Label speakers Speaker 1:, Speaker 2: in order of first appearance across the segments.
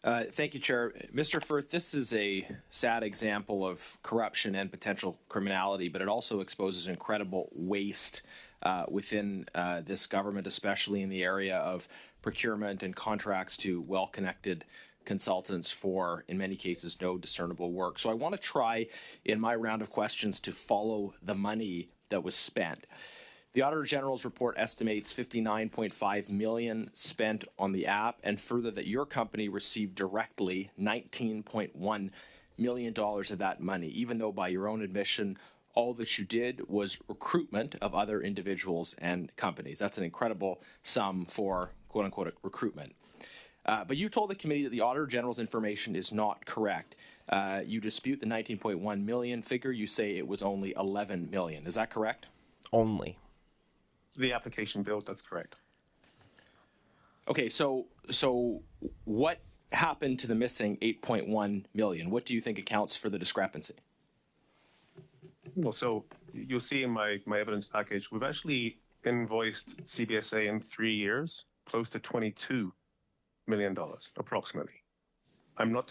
Speaker 1: Thank you, Chair. Mr. Firth, this is a sad example of corruption and potential criminality, but it also exposes incredible waste within this government, especially in the area of procurement and contracts to well-connected consultants for, in many cases, no discernible work. So I want to try, in my round of questions, to follow the money that was spent. The Auditor General's report estimates $59.5 million spent on the app, and further that your company received directly $19.1 million of that money, even though by your own admission, all that you did was recruitment of other individuals and companies. That's an incredible sum for quote-unquote recruitment. But you told the committee that the Auditor General's information is not correct. You dispute the 19.1 million figure. You say it was only 11 million. Is that correct?
Speaker 2: Only.
Speaker 3: The application build, that's correct.
Speaker 1: Okay, so what happened to the missing 8.1 million? What do you think accounts for the discrepancy?
Speaker 3: Well, so you'll see in my evidence package, we've actually invoiced CBSA in 3 years, close to $22 million, approximately. I'm not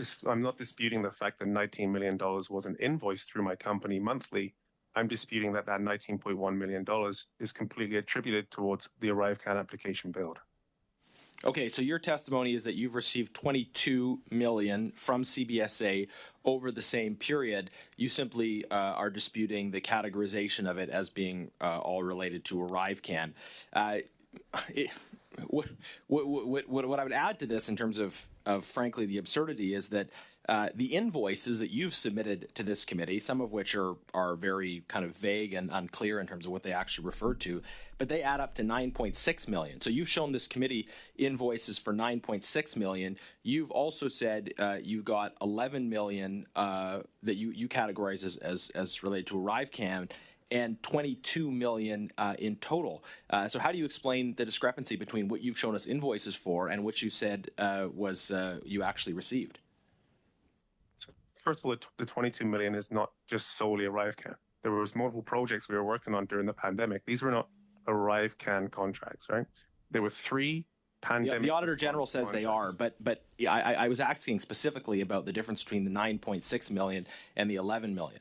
Speaker 3: disputing the fact that $19 million wasn't invoiced through my company monthly. I'm disputing that $19.1 million is completely attributed towards the ArriveCan application build.
Speaker 1: Okay, so your testimony is that you've received $22 million from CBSA over the same period. You simply are disputing the categorization of it as being all related to ArriveCan. What I would add to this in terms of frankly the absurdity is that the invoices that you've submitted to this committee, some of which are very kind of vague and unclear in terms of what they actually refer to, but they add up to 9.6 million. So you've shown this committee invoices for 9.6 million. You've also said you got 11 million that you categorize as related to ArriveCan, and 22 million in total. So how do you explain the discrepancy between what you've shown us invoices for and what you said was you actually received?
Speaker 3: So first of all, the 22 million is not just solely ArriveCan. There was multiple projects we were working on during the pandemic. These were not ArriveCan contracts, right? There were 3 pandemic.
Speaker 1: The Auditor General says they are, but I was asking specifically about the difference between the 9.6 million and the 11 million.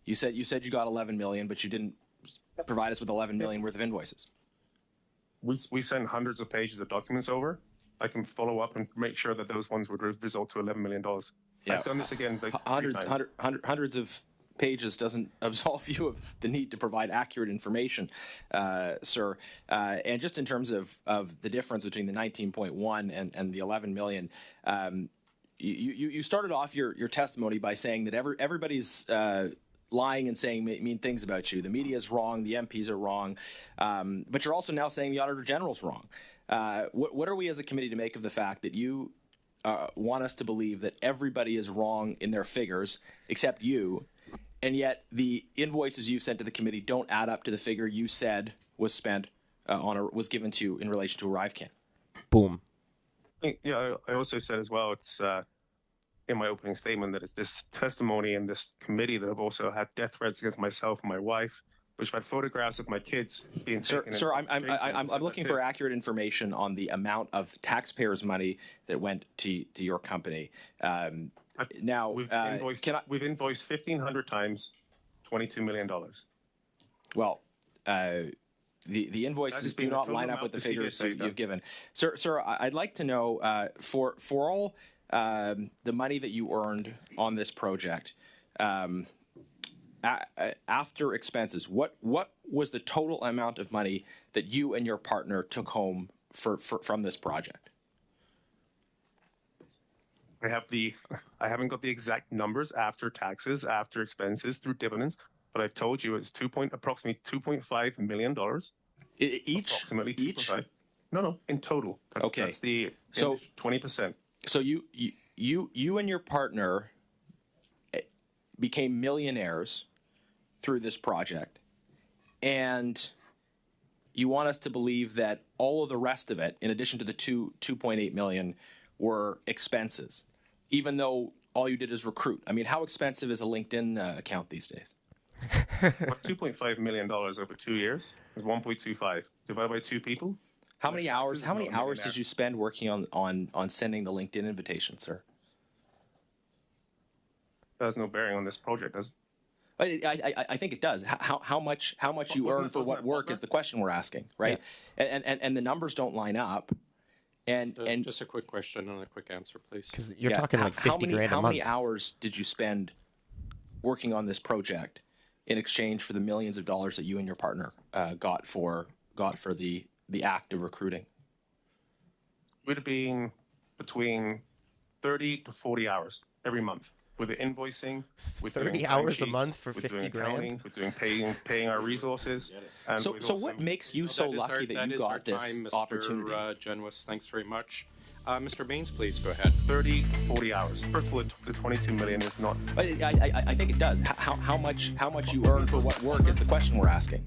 Speaker 1: You said you got 11 million, but you didn't provide us with 11 million worth of invoices.
Speaker 3: We sent hundreds of pages of documents over. I can follow up and make sure that those ones would result to $11 million. Yeah. I've done this again. Like
Speaker 1: hundreds of pages doesn't absolve you of the need to provide accurate information, sir. And just in terms of the difference between the 19.1 and the 11 million, you started off your testimony by saying that everybody's lying and saying mean things about you. The media is wrong. The MPs are wrong. But you're also now saying the Auditor General's wrong. What are we as a committee to make of the fact that you want us to believe that everybody is wrong in their figures except you, and yet the invoices you've sent to the committee don't add up to the figure you said was spent was given to you in relation to ArriveCan?
Speaker 2: Boom.
Speaker 3: Yeah, I also said as well, it's in my opening statement that it's this testimony and this committee that have also had death threats against myself and my wife, which have had photographs of my kids being taken.
Speaker 1: Sir, I'm looking for accurate information on the amount of taxpayers' money that went to your company. Now,
Speaker 3: we've invoiced 1,500 times, $22 million.
Speaker 1: Well, the invoices do not line up with the figures you've given. Sir, I'd like to know for all the money that you earned on this project, after expenses, what was the total amount of money that you and your partner took home from this project?
Speaker 3: I haven't got the exact numbers after taxes, after expenses, through dividends, but I've told you it's approximately $2.5 million.
Speaker 1: Each?
Speaker 3: Approximately 2.5. No, in total.
Speaker 1: Okay.
Speaker 3: That's the 20%.
Speaker 1: So you and your partner became millionaires through this project, and you want us to believe that all of the rest of it, in addition to the 2.8 million, were expenses, even though all you did is recruit. I mean, how expensive is a LinkedIn account these days?
Speaker 3: $2.5 million over 2 years is 1.25 divided by 2 people.
Speaker 1: How many hours did you spend working on sending the LinkedIn invitation, sir?
Speaker 3: That has no bearing on this project, does it?
Speaker 1: I think it does. How much you earn for what work is the question we're asking, right? Yeah. And the numbers don't line up. And
Speaker 2: just a quick question and a quick answer, please.
Speaker 4: Because you're talking like 50 grand a month.
Speaker 1: How many hours did you spend working on this project in exchange for the millions of dollars that you and your partner got for the act of recruiting?
Speaker 3: Would have been between 30 to 40 hours every month with the invoicing, with
Speaker 4: 30 hours a month for 50 grand.
Speaker 3: With doing paying our resources. And
Speaker 1: So what makes you so lucky that you got this opportunity?
Speaker 2: Mr. Genwis, thanks very much. Mr. Baines, please go ahead.
Speaker 3: 30 to 40 hours. First of all, the 22 million is not.
Speaker 1: I think it does. How much you earn for what work is the question we're asking.